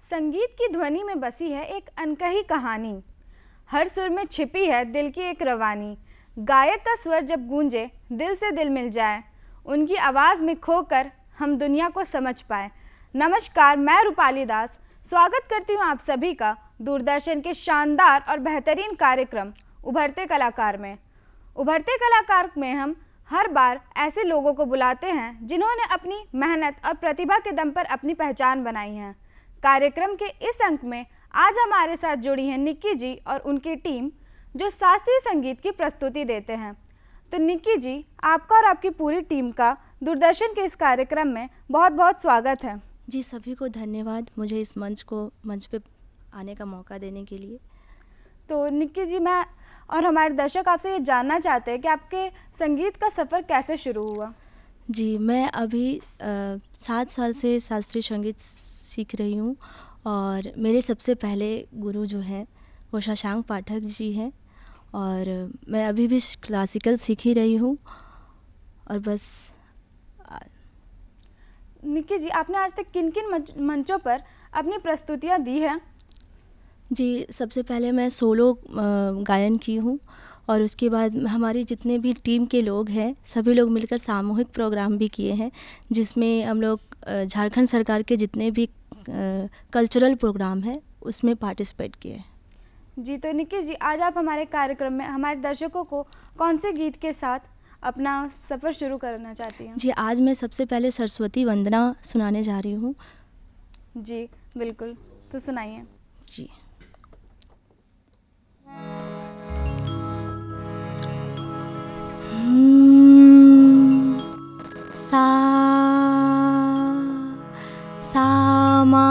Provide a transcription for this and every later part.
संगीत की ध्वनि में बसी है एक अनकही कहानी। हर सुर में छिपी है दिल की एक रवानी। गायक का स्वर जब गूंजे, दिल से दिल मिल जाए, उनकी आवाज़ में खोकर हम दुनिया को समझ पाए। नमस्कार, मैं रूपाली दास स्वागत करती हूँ आप सभी का दूरदर्शन के शानदार और बेहतरीन कार्यक्रम उभरते कलाकार में। उभरते कलाकार में हम हर बार ऐसे लोगों को बुलाते हैं जिन्होंने अपनी मेहनत और प्रतिभा के दम पर अपनी पहचान बनाई है। कार्यक्रम के इस अंक में आज हमारे साथ जुड़ी हैं निक्की जी और उनकी टीम, जो शास्त्रीय संगीत की प्रस्तुति देते हैं। तो निक्की जी, आपका और आपकी पूरी टीम का दूरदर्शन के इस कार्यक्रम में बहुत बहुत स्वागत है। जी, सभी को धन्यवाद मुझे इस मंच पे आने का मौका देने के लिए। तो निक्की जी, मैं और हमारे दर्शक आपसे ये जानना चाहते हैं कि आपके संगीत का सफ़र कैसे शुरू हुआ। जी, मैं अभी 7 साल से शास्त्रीय संगीत सीख रही हूँ और मेरे सबसे पहले गुरु जो हैं वो शशांक पाठक जी हैं और मैं अभी भी क्लासिकल सीख ही रही हूँ। और बस निक्की जी, आपने आज तक किन किन मंचों पर अपनी प्रस्तुतियाँ दी हैं? जी, सबसे पहले मैं सोलो गायन की हूँ और उसके बाद हमारी जितने भी टीम के लोग हैं सभी लोग मिलकर सामूहिक प्रोग्राम भी किए हैं, जिसमें हम लोग झारखंड सरकार के जितने भी कल्चरल प्रोग्राम है उसमें पार्टिसिपेट किए। जी, तो निक्की जी, आज आप हमारे कार्यक्रम में हमारे दर्शकों को कौन से गीत के साथ अपना सफ़र शुरू करना चाहती हैं? जी, आज मैं सबसे पहले सरस्वती वंदना सुनाने जा रही हूँ। जी बिल्कुल, तो सुनाइए। जी, सा मा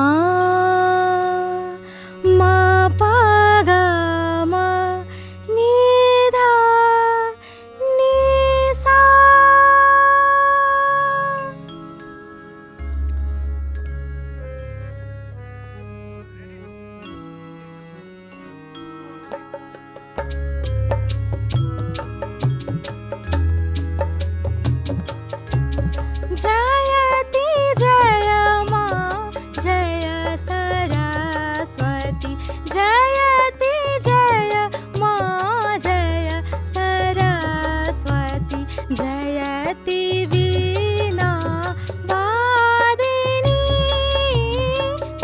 पा गा मा नी धा नी सा। जयति जय मां जय सरस्वती, जयति जय मां जय सरस्वती, जयति वीणा वादिनी,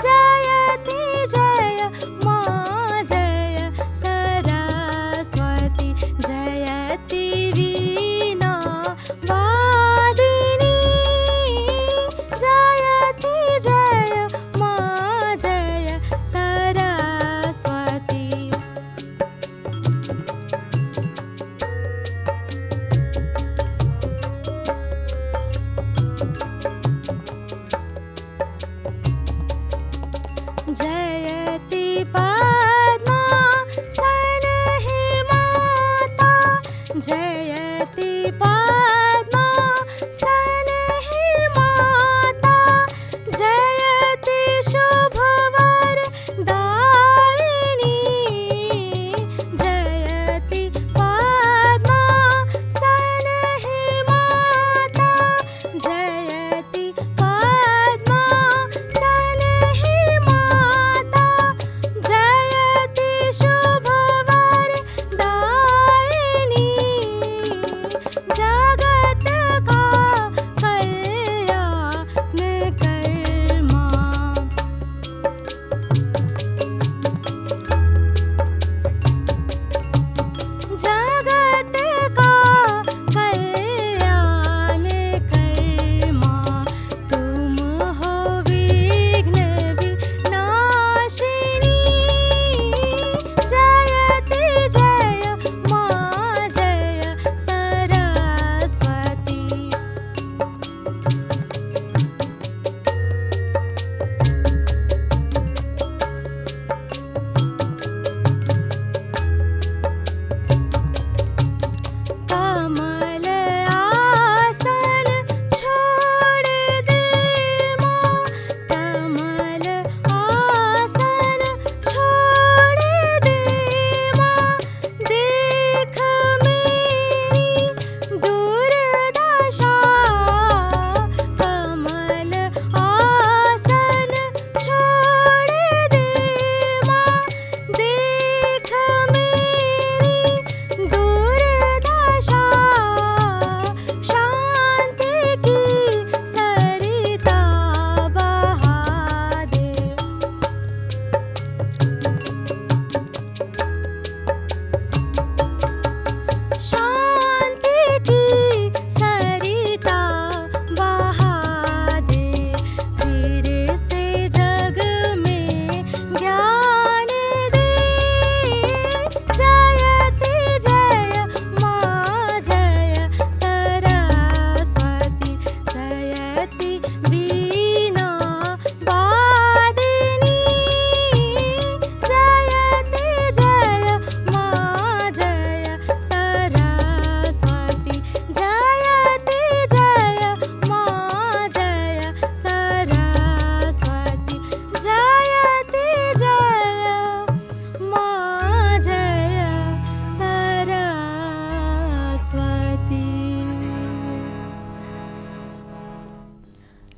जयति जय मां जय सरस्वती, जयति वीणा वादिनी, जयति जय मां जय सरस्वती। जयति पद्मा सनहि माता, जयति पद्मा सनहि माता, जयति शुभवर दायिनी, जयति पद्मा सनहि माता, जयति पद्मा सनहि माता, जयति शुभवर दायिनी, जगत का कल्याण कर्मा। जगत का कल्याण कर्मा, तुम हो विघ्न विनाशिनी, जयति जय मां जय सरस्वती। कमल आसन छोड़ दे मां, कमल आसन छोड़ दे मां, देख मेरी दुर्दशा, कमल आसन छोड़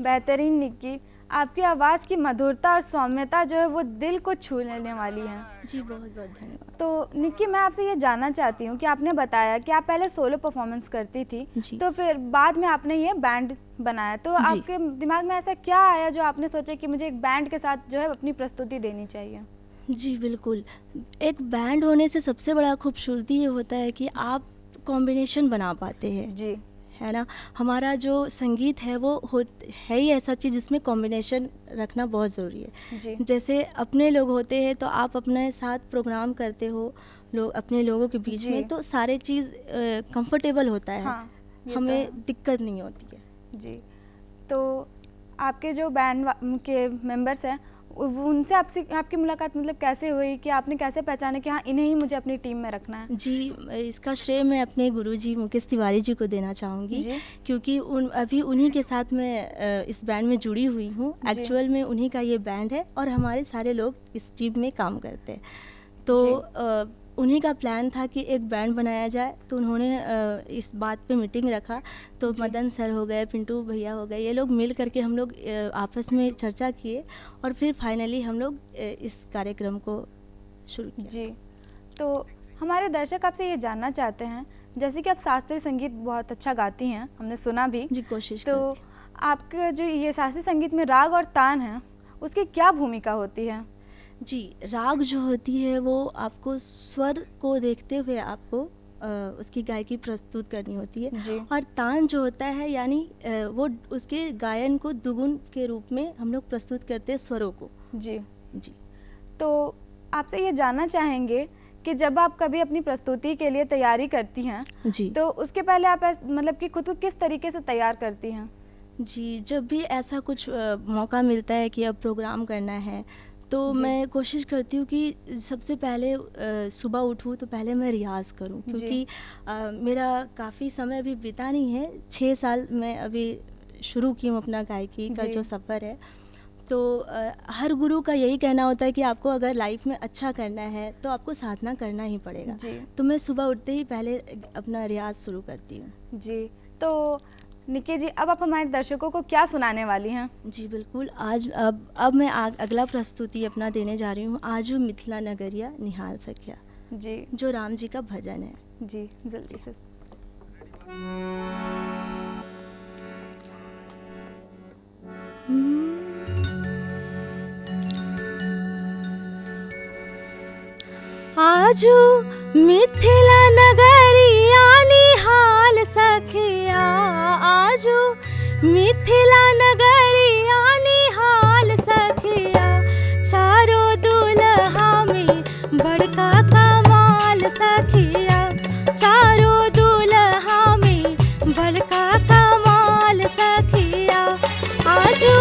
बेहतरीन निक्की, आपकी आवाज़ की मधुरता और सौम्यता जो है वो दिल को छू लेने वाली है। जी बहुत बहुत धन्यवाद। तो निक्की, मैं आपसे ये जानना चाहती हूँ कि आपने बताया कि आप पहले सोलो परफॉर्मेंस करती थी, जी। तो फिर बाद में आपने ये बैंड बनाया, तो जी। आपके दिमाग में ऐसा क्या आया जो आपने सोचा कि मुझे एक बैंड के साथ जो है अपनी प्रस्तुति देनी चाहिए? जी बिल्कुल, एक बैंड होने से सबसे बड़ा खूबसूरती ये होता है कि आप कॉम्बिनेशन बना पाते हैं, जी, है ना। हमारा जो संगीत है वो है ही ऐसा चीज़ जिसमें कॉम्बिनेशन रखना बहुत ज़रूरी है। जी, जैसे अपने लोग होते हैं तो आप अपने साथ प्रोग्राम करते हो लोग अपने लोगों के बीच जी। में, तो सारे चीज़ कंफर्टेबल होता है। हाँ, ये तो हमें है। दिक्कत नहीं होती है। जी, तो आपके जो बैंड के मेंबर्स हैं, उनसे आपकी मुलाकात मतलब कैसे हुई कि आपने कैसे पहचाना कि हाँ, इन्हें ही मुझे अपनी टीम में रखना है? जी, इसका श्रेय मैं अपने गुरुजी मुकेश तिवारी जी को देना चाहूँगी, जी, क्योंकि अभी उन्हीं के साथ मैं इस बैंड में जुड़ी हुई हूँ। जी। एक्चुअल में उन्हीं का ये बैंड है और हमारे सारे लोग इस टीम में काम करते हैं। तो जी। उन्हीं का प्लान था कि एक बैंड बनाया जाए, तो उन्होंने इस बात पे मीटिंग रखा। तो जी। मदन सर हो गए, पिंटू भैया हो गए, ये लोग मिल करके हम लोग आपस में चर्चा किए और फिर फाइनली हम लोग इस कार्यक्रम को शुरू किया। जी, तो हमारे दर्शक आपसे ये जानना चाहते हैं, जैसे कि आप शास्त्रीय संगीत बहुत अच्छा गाती हैं, हमने सुना भी। जी कोशिश तो करती आपका जो ये शास्त्रीय संगीत में राग और तान है, उसकी क्या भूमिका होती है? जी, राग जो होती है वो आपको स्वर को देखते हुए आपको उसकी गायकी प्रस्तुत करनी होती है। जी, और तान जो होता है यानी वो उसके गायन को दुगुन के रूप में हम लोग प्रस्तुत करते हैं स्वरों को। जी। जी तो आपसे ये जानना चाहेंगे कि जब आप कभी अपनी प्रस्तुति के लिए तैयारी करती हैं, जी तो उसके पहले आप मतलब कि खुद को किस तरीके से तैयार करती हैं? जी, जब भी ऐसा कुछ मौका मिलता है कि अब प्रोग्राम करना है, तो जी। मैं कोशिश करती हूँ कि सबसे पहले सुबह उठूँ तो पहले मैं रियाज़ करूँ, जी। क्योंकि मेरा काफ़ी समय अभी बीता नहीं है। 6 साल मैं अभी शुरू की हूँ अपना गायकी का जी। जो सफ़र है। तो हर गुरु का यही कहना होता है कि आपको अगर लाइफ में अच्छा करना है तो आपको साधना करना ही पड़ेगा। जी। तो मैं सुबह उठते ही पहले अपना रियाज़ शुरू करती हूँ। जी, तो निक्की जी, अब आप हमारे दर्शकों को क्या सुनाने वाली हैं? जी बिल्कुल, आज अब मैं अगला प्रस्तुति अपना देने जा रही हूँ, आजू मिथिला नगरिया निहाल सखिया, जी, जो राम जी का भजन है। जी, जल्दी से। आजू मिथिला नगरिया निहाल सखिया, आजू मिथिला नगरिया निहाल सखिया, चारों दुल्हा में बड़का कमाल सखिया, चारों दुल्हा में बड़का कमाल सखिया, आजू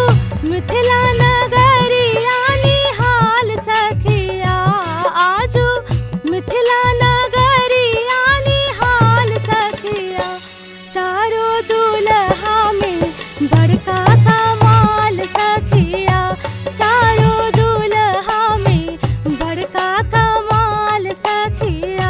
मिथिला नगरिया निहाल सखिया, आजू मिथिला नगरिया निहाल सखिया, चारों दुल्हा में बड़का कमाल सखिया, चारों दुल्हा में बड़का कमाल सखिया।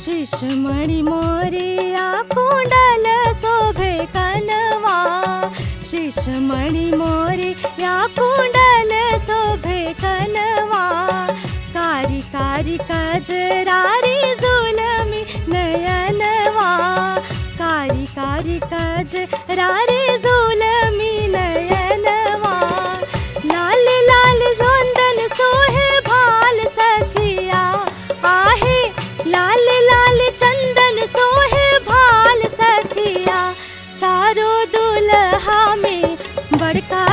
शीशमणि मोरिया कुंडल शोभे कनवा, शीशमणि मोरिया कुंडल शोभे कनवा, कारी कारी कजरारी जुलमी नयनवा, कारी कारी कजरारी जुलमी नयनवा, लाल लाल जोंदन सोहे भाल सखिया, आहे लाल लाल चंदन सोहे भाल सखिया, चारों दुल्हा में बड़का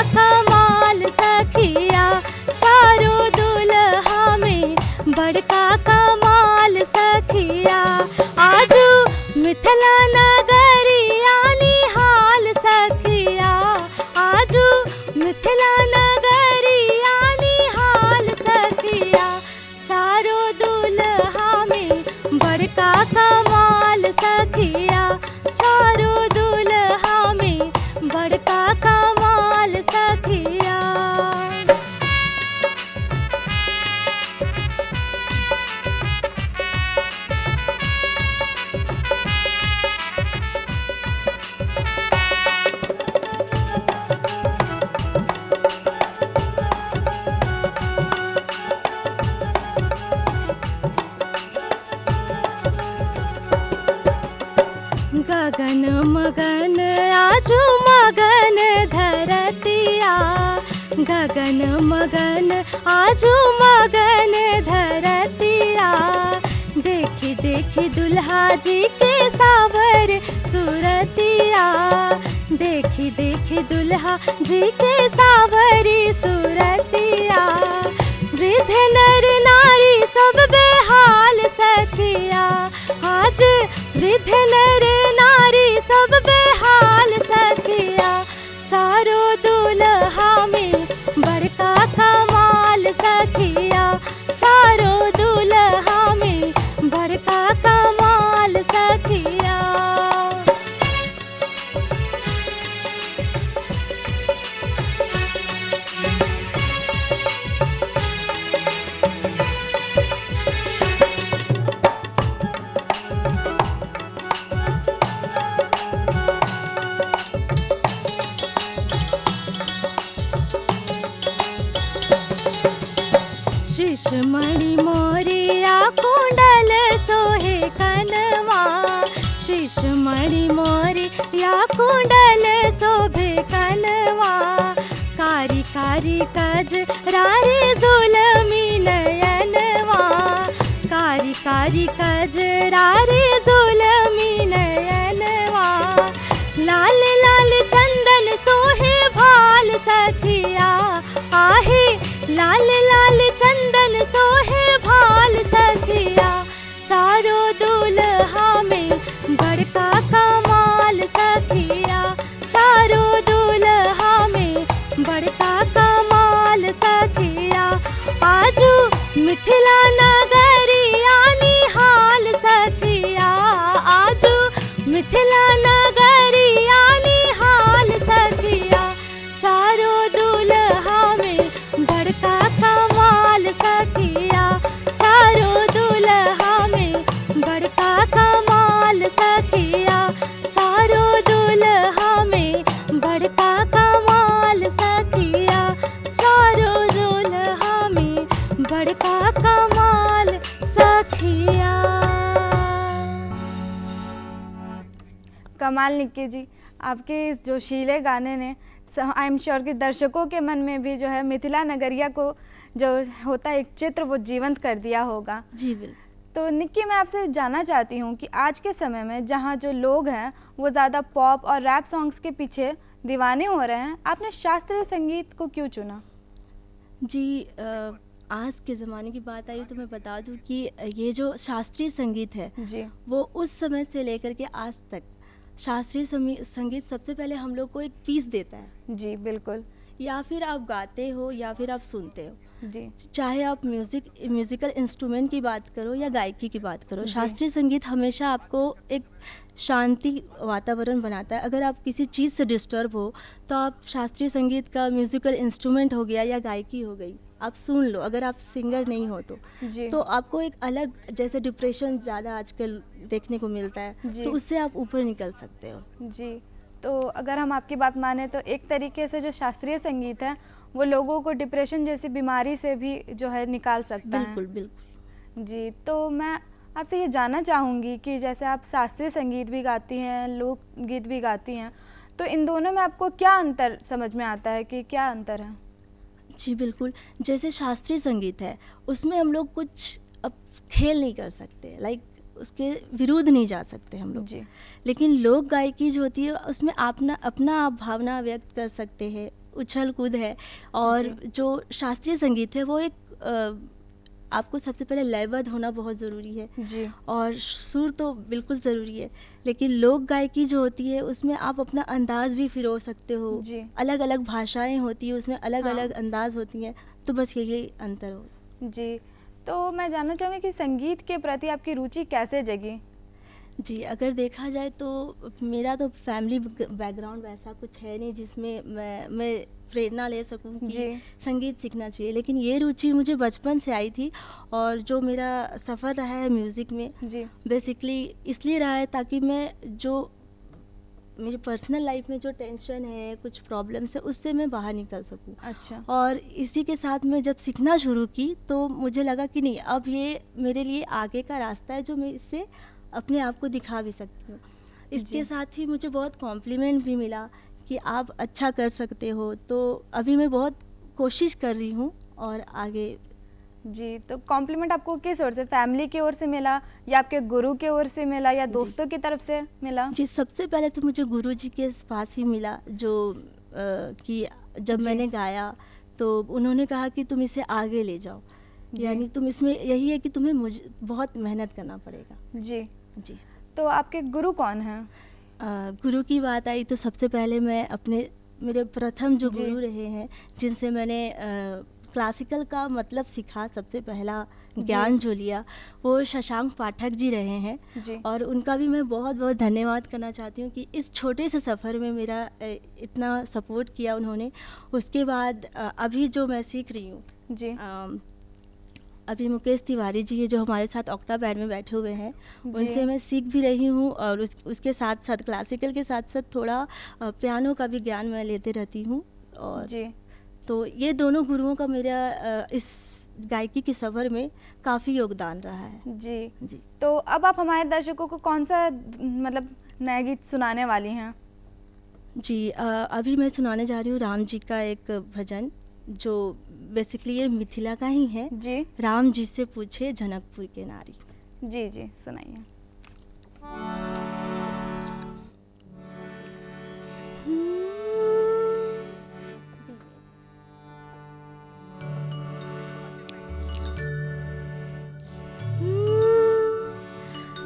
मगन आजू मगन धरतिया, गगन मगन आजू मगन धरतिया। देखी देखी दुल्हा जी के सावर सूरतिया, देखी देखी दुल्हा जी के सावरी सूरतिया। वृद्ध नर नारी सब बेहाल सखिया, आज वृद्ध नर नारी सब बेहाल सखिया। चारों दुल्हा में बड़का कमाल सखिया, चारों दुल्हा में बड़का कमाल सखिया। शिशमणि मोरिया कुंडल सोहे कनवा, शिशमणि मोरिया कुंडल शोभे कनवा। कारी कारी कजरारे जुलमी नयनवा, कारी कारी कजरारे जुलमी नयनवा। लाल लाल चंदन सोहे भाल सखिया, आहे लाल लाल चंदन सोहे भाल सखिया। चारों दुल्हा में बड़का कमाल सखिया, चारों दुल्हा में बड़का कमाल सखिया। आजू मिथिला नगरिया निहाल सखिया, आजू मिथिला नगरिया निहाल सखिया। चारों दुल्हा में बड़का कमाल सखिया, चारों दुल्हा में बड़का कमाल सखिया, चारों दुल्हा में बड़का कमाल सखिया, चारों दुल्हा में बड़का कमाल सखिया। कमाल निक्की जी, आपके इस जोशीले गाने ने आई एम श्योर कि दर्शकों के मन में भी जो है मिथिला नगरिया को जो होता है एक चित्र वो जीवंत कर दिया होगा। जी बिल्कुल। तो निक्की, मैं आपसे जानना चाहती हूँ कि आज के समय में जहाँ जो लोग हैं वो ज़्यादा पॉप और रैप सॉन्ग्स के पीछे दीवाने हो रहे हैं, आपने शास्त्रीय संगीत को क्यों चुना? जी आज के ज़माने की बात आई तो मैं बता दूं कि ये जो शास्त्रीय संगीत है जी, वो उस समय से लेकर के आज तक शास्त्रीय संगीत सबसे पहले हम लोग को एक फीस देता है। जी बिल्कुल। या फिर आप गाते हो या फिर आप सुनते हो, जी, चाहे आप म्यूज़िकल इंस्ट्रूमेंट की बात करो या गायकी की बात करो, शास्त्रीय संगीत हमेशा आपको एक शांति वातावरण बनाता है। अगर आप किसी चीज़ से डिस्टर्ब हो तो आप शास्त्रीय संगीत का म्यूज़िकल इंस्ट्रूमेंट हो गया या गायकी हो गई, आप सुन लो। अगर आप सिंगर नहीं हो तो आपको एक अलग, जैसे डिप्रेशन ज़्यादा आजकल देखने को मिलता है, तो उससे आप ऊपर निकल सकते हो। जी, तो अगर हम आपकी बात माने तो एक तरीके से जो शास्त्रीय संगीत है वो लोगों को डिप्रेशन जैसी बीमारी से भी जो है निकाल सकता है। बिल्कुल बिल्कुल। जी, तो मैं आपसे ये जानना चाहूँगी कि जैसे आप शास्त्रीय संगीत भी गाती हैं, लोकगीत भी गाती हैं, तो इन दोनों में आपको क्या अंतर समझ में आता है कि क्या अंतर है? जी बिल्कुल। जैसे शास्त्रीय संगीत है उसमें हम लोग कुछ अब खेल नहीं कर सकते, लाइक उसके विरुद्ध नहीं जा सकते हम लोग जी, लेकिन लोक गायकी जो होती है उसमें अपना आप भावना व्यक्त कर सकते हैं, उछल कूद है। और जो शास्त्रीय संगीत है वो एक आपको सबसे पहले लयबद्ध होना बहुत ज़रूरी है जी, और सुर तो बिल्कुल ज़रूरी है, लेकिन लोक गायकी जो होती है उसमें आप अपना अंदाज़ भी फिरो सकते हो। जी, अलग अलग भाषाएं होती हैं उसमें, अलग अलग अंदाज होती हैं, तो बस यही अंतर हो। जी, तो मैं जानना चाहूँगी कि संगीत के प्रति आपकी रुचि कैसे जगी? जी, अगर देखा जाए तो मेरा तो फैमिली बैकग्राउंड वैसा कुछ है नहीं जिसमें मैं प्रेरणा ले सकूं कि संगीत सीखना चाहिए, लेकिन ये रुचि मुझे बचपन से आई थी। और जो मेरा सफ़र रहा है म्यूज़िक में, जी, बेसिकली इसलिए रहा है ताकि मैं जो मेरी पर्सनल लाइफ में जो टेंशन है, कुछ प्रॉब्लम्स है, उससे मैं बाहर निकल सकूं। अच्छा, और इसी के साथ मैं जब सीखना शुरू की तो मुझे लगा कि नहीं, अब ये मेरे लिए आगे का रास्ता है जो मैं इससे अपने आप को दिखा भी सकती हूँ। इसके साथ ही मुझे बहुत कॉम्प्लीमेंट भी मिला कि आप अच्छा कर सकते हो। तो अभी मैं बहुत कोशिश कर रही हूँ और आगे। जी, तो कॉम्प्लीमेंट आपको किस ओर से, फैमिली की ओर से मिला या आपके गुरु की ओर से मिला या दोस्तों की तरफ से मिला? जी, सबसे पहले तो मुझे गुरुजी के पास ही मिला, जो कि जब मैंने गाया तो उन्होंने कहा कि तुम इसे आगे ले जाओ, यानी तुम इसमें यही है कि तुम्हें मुझे बहुत मेहनत करना पड़ेगा। जी जी। तो आपके गुरु कौन हैं? गुरु की बात आई तो सबसे पहले मैं मेरे प्रथम जो गुरु रहे हैं, जिनसे मैंने क्लासिकल का मतलब सीखा, सबसे पहला ज्ञान जो लिया, वो शशांक पाठक जी रहे हैं जी। और उनका भी मैं बहुत बहुत धन्यवाद करना चाहती हूँ कि इस छोटे से सफ़र में मेरा इतना सपोर्ट किया उन्होंने। उसके बाद अभी जो मैं सीख रही हूँ जी, अभी मुकेश तिवारी जी है जो हमारे साथ ऑक्टा बैंड में बैठे हुए हैं, उनसे मैं सीख भी रही हूँ और उसके साथ साथ क्लासिकल के साथ साथ थोड़ा पियानो का भी ज्ञान मैं लेते रहती हूँ। और जी, तो ये दोनों गुरुओं का मेरा इस गायकी के सफ़र में काफ़ी योगदान रहा है। जी जी। तो अब आप हमारे दर्शकों को कौन सा मतलब नया गीत सुनाने वाली हैं? जी, अभी मैं सुनाने जा रही हूँ राम जी का एक भजन, जो बेसिकली ये मिथिला का ही है जी। राम जी से पूछे जनकपुर के नारी। जी जी, सुनाइए।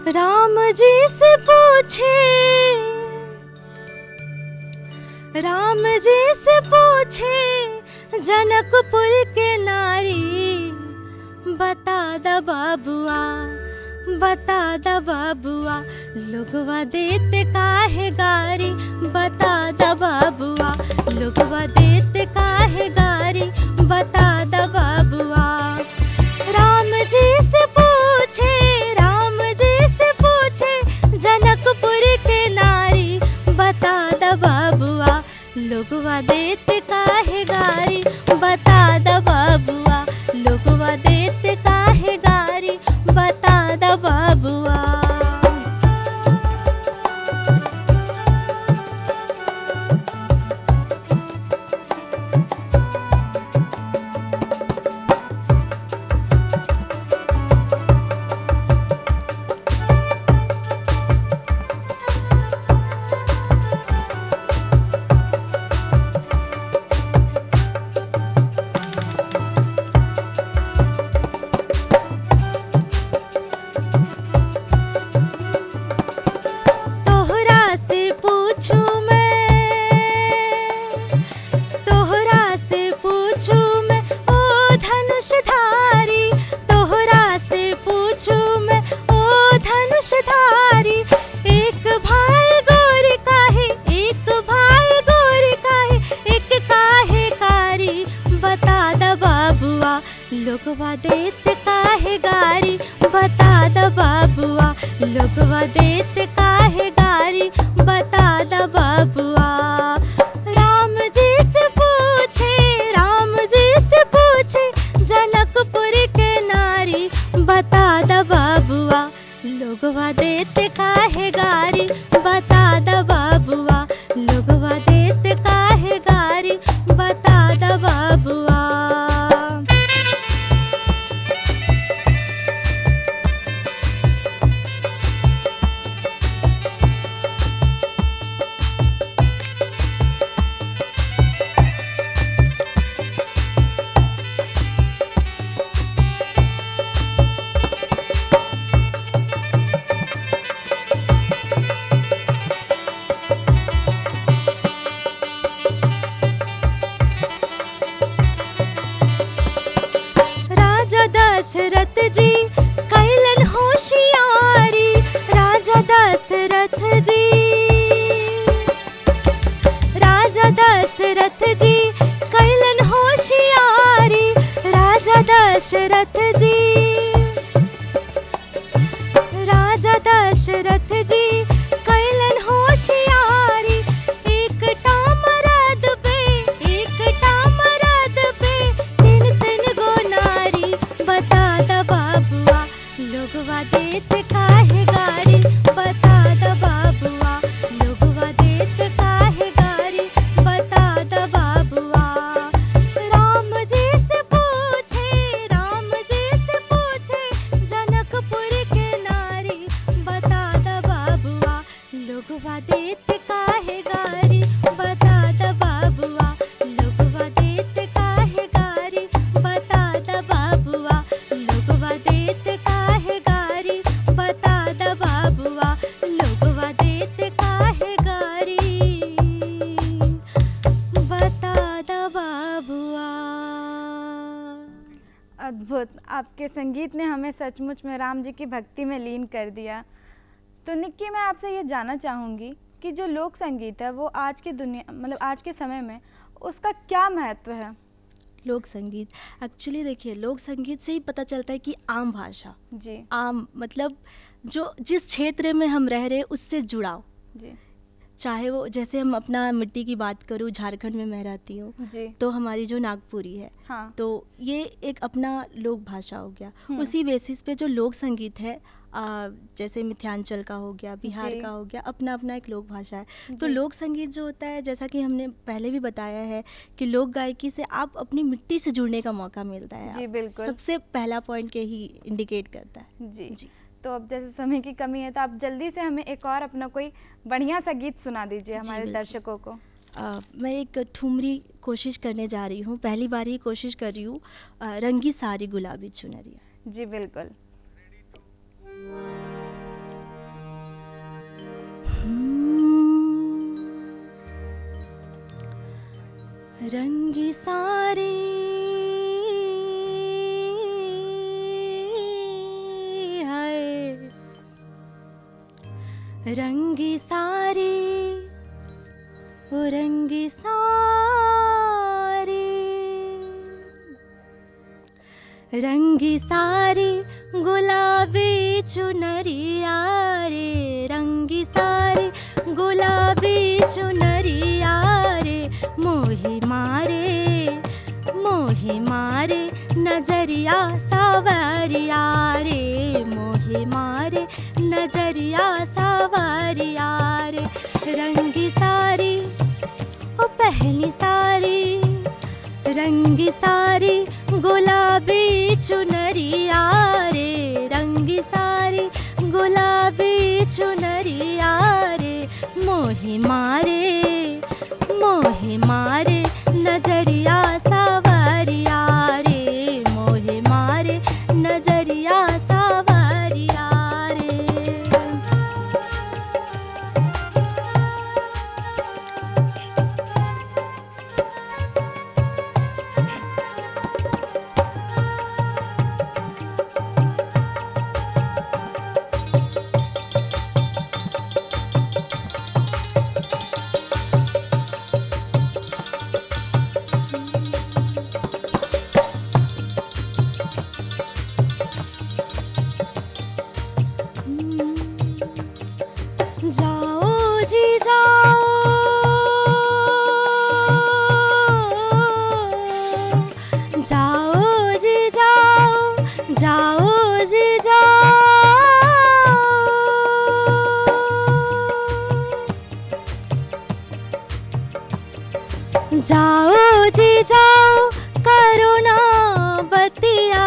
राम जी से पूछे, राम जी से पूछे जनकपुर के नारी, बता दा बाबुआ, बता दा बाबुआ, लोगवा देते काहे गारी, बता दा बाबुआ, लोगवा देते काहे गारी, बता दा बाबुआ। राम जी से पूछे, राम जी से पूछे जनकपुर के नारी, बता दा बाबुआ, लोगवा देते काहे गारी, बता दा बाबुआ, लोगवा देते काहे गारी, बता दा बाबुआ। लोगवा देते काहे गारी, बता दा बाबुआ, लोगवा देते काहे गारी, बता दा बाबुआ। राम जी से पूछे, राम जी से पूछे जनकपुर के नारी, बता दा बाबुआ, लोगवा देते काहे गारी, बता दा बाबुआ, लोगवा देते काहे गारी, बता दा बाबुआ। दशरथ जी कैलन होशियारी, राजा दशरथ जी, राजा दशरथ जी कैलन होशियारी, राजा दशरथ जी, राजा दशरथ जी कैलन होशियारी, एक टामरद पे, एक टामरद पे तीन तीन गो नारी, बता दा बाबुआ, लोगवा देते काहे गारी, बता दा बाबुआ, अद्भुत, आपके संगीत ने हमें सचमुच में राम जी की भक्ति में लीन कर दिया। तो निक्की, मैं आपसे ये जानना चाहूँगी कि जो लोक संगीत है वो आज की दुनिया मतलब आज के समय में उसका क्या महत्व है? लोक संगीत एक्चुअली देखिए, लोक संगीत से ही पता चलता है कि आम भाषा, जी आम मतलब जो जिस क्षेत्र में हम रह रहे हैं उससे जुड़ाव, जी चाहे वो जैसे हम अपना मिट्टी की बात करूँ, झारखंड में मैं रहती हूँ, जी तो हमारी जो नागपुरी है, हाँ तो ये एक अपना लोक भाषा हो गया। हम्म। उसी बेसिस पे जो लोक संगीत है, जैसे मिथिलांचल का हो गया, बिहार जी। का हो गया, अपना अपना एक लोक भाषा है। तो जी। लोक संगीत जो होता है, जैसा कि हमने पहले भी बताया है कि लोक गायकी से आप अपनी मिट्टी से जुड़ने का मौका मिलता है। जी, बिल्कुल। सबसे पहला पॉइंट यही इंडिकेट करता है। जी जी। तो अब जैसे समय की कमी है तो आप जल्दी से हमें एक और अपना कोई बढ़िया सा गीत सुना दीजिए जी, हमारे बिल्कुल। दर्शकों को। मैं एक ठुमरी कोशिश करने जा रही हूँ, पहली बार ही कोशिश कर रही हूँ। रंगी सारी गुलाबी चुनरिया। जी बिल्कुल। रंगी सारी है, रंगी सारी, ओ रंगी सारी, रंगी सारी गुलाबी चुनरिया रे, रंगी सारी गुलाबी चुनरिया रे, मोहे मारे नजरिया सावरिया रे, मोहे मारे नजरिया सावरिया रे, रंगी सारी ओ पहनी सारी, रंगी सारी गुलाबी चुनरिया रे, रंगी सारी गुलाबी चुनरिया रे, मोहे मारे नजरिया सावरिया रे, मोहे मारे नजरिया सावरिया रे। जाओ जी जाओ, जाओ जी जाओ, जाओ जी जाओ, जाओ जी जाओ, करो ना बतिया,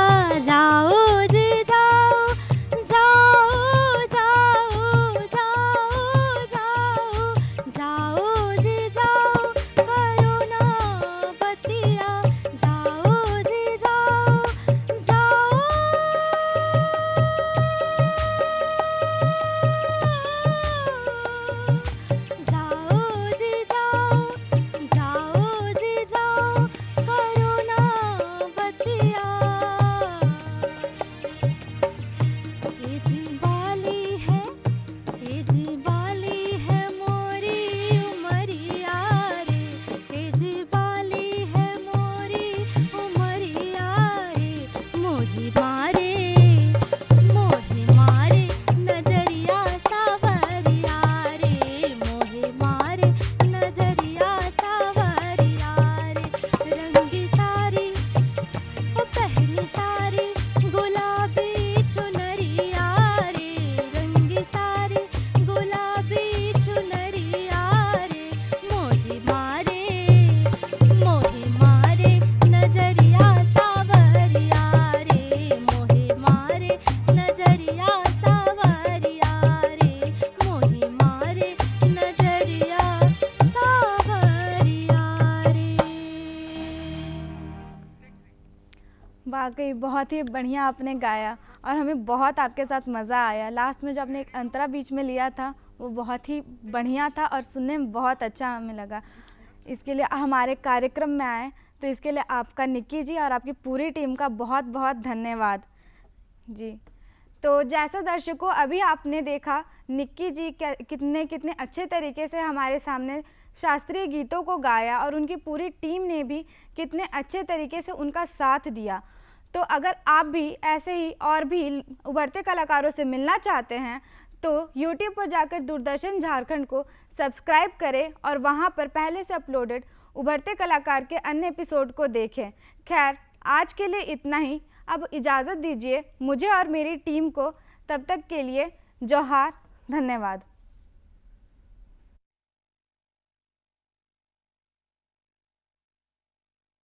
जाओ जी जाओ, जाओ जाओ जाओ जाओ, जाओ जी जाओ, करो ना बतिया, जाओ जी जाओ, जाओ, जाओ जी जाओ, जाओ जी जाओ, करो ना बतिया। ये जी बाली है, ये जी बाली है मोरी उमरिया रे, ये जी बाली है मोरी उमरिया रे, मोही मारे नजरिया सावरिया रे, मोहे मारे नजरिया सावरिया रे, रंगी सारी ओ पहनी सारी गुलाबी चुनरिया रे, रंगी सारी गुलाबी चुनरिया रे, मोहे मारे नजरिया सावरिया रे, मोहे मारे नजरिया सावरिया रे, मोहे मारे नजरिया सावरिया रे। वाकई बहुत ही बढ़िया आपने गाया और हमें बहुत आपके साथ मज़ा आया। लास्ट में जो आपने एक अंतरा बीच में लिया था वो बहुत ही बढ़िया था और सुनने में बहुत अच्छा हमें लगा। इसके लिए हमारे कार्यक्रम में आए तो इसके लिए आपका निक्की जी और आपकी पूरी टीम का बहुत बहुत धन्यवाद जी। तो जैसा दर्शकों अभी आपने देखा निक्की जी कितने अच्छे तरीके से हमारे सामने शास्त्रीय गीतों को गाया और उनकी पूरी टीम ने भी कितने अच्छे तरीके से उनका साथ दिया। तो अगर आप भी ऐसे ही और भी उभरते कलाकारों से मिलना चाहते हैं तो YouTube पर जाकर दूरदर्शन झारखंड को सब्सक्राइब करें और वहां पर पहले से अपलोडेड उभरते कलाकार के अन्य एपिसोड को देखें। खैर आज के लिए इतना ही, अब इजाज़त दीजिए मुझे और मेरी टीम को। तब तक के लिए जोहार, धन्यवाद।